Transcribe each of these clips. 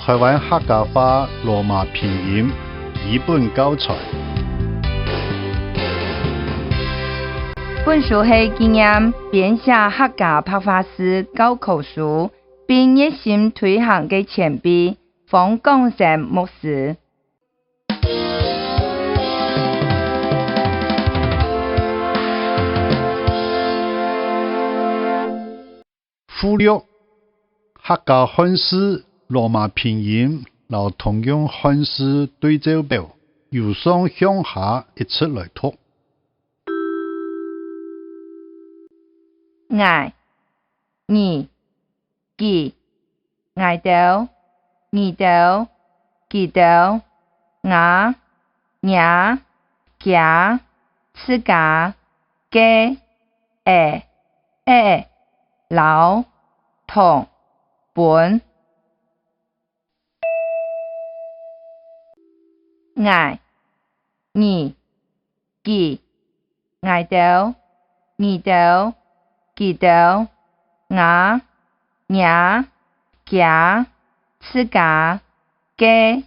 台湾客家话罗马拼音译本教材。本书是纪念编写客家白话诗教科书，并热心推行的前辈方广成牧师。附录客家汉字罗马拼音和通用汉字对照表，由上向下一起来读。爱、你、己、爱到、你到、己到、我、伢、家、自家、家、老、同、本。愛、你、己、愛到、你到、己到、我、伢、家、自家、家、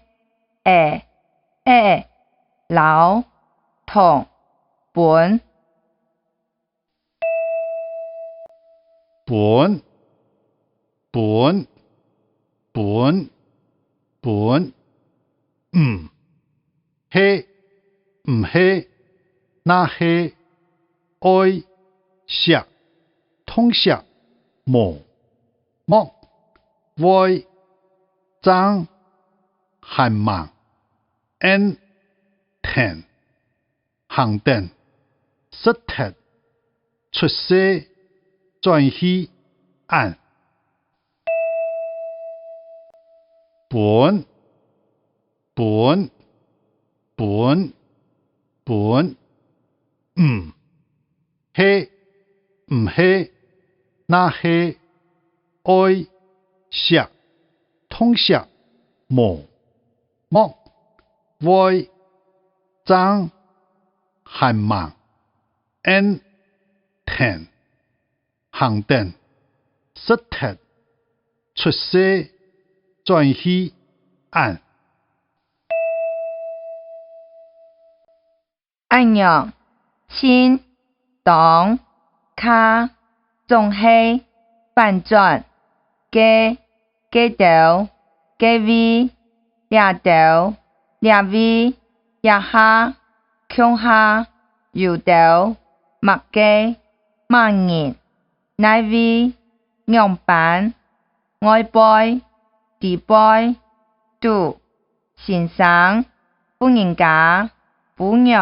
老、同、本。本，係唔係，那係愛惜通惜無莫愛爭閒忙恩田行等實體出世轉去按本，係唔係，那係愛惜通惜無莫愛爭閒忙恩田行等實體出世轉去按按樣親、當、卡、總係、反轉、加、加到、加位、掠到、掠位、掠下、強下、右到、默加、默認、內位、樣板、外背、地背、度、先生、婦人家、婦女。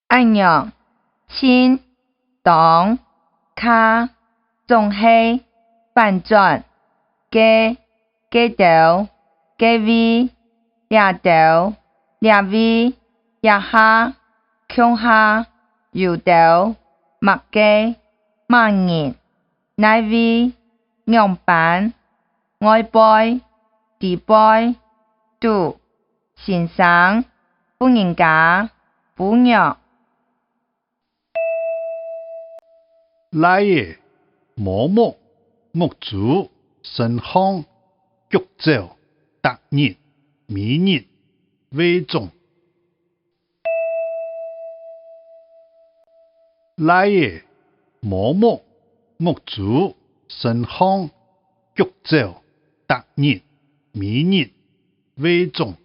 按樣親、當、卡、總係、反轉、加、加到、加位、掠到、掠位、掠下、強下、右到、默加、默認、內位、樣板、外背、地背、度、先生、婦人家、婦女。來也毛木、木竹、生香、玉藻、達日、米日、為種。來也毛木、木竹、生香、玉藻、達日、米日、為種。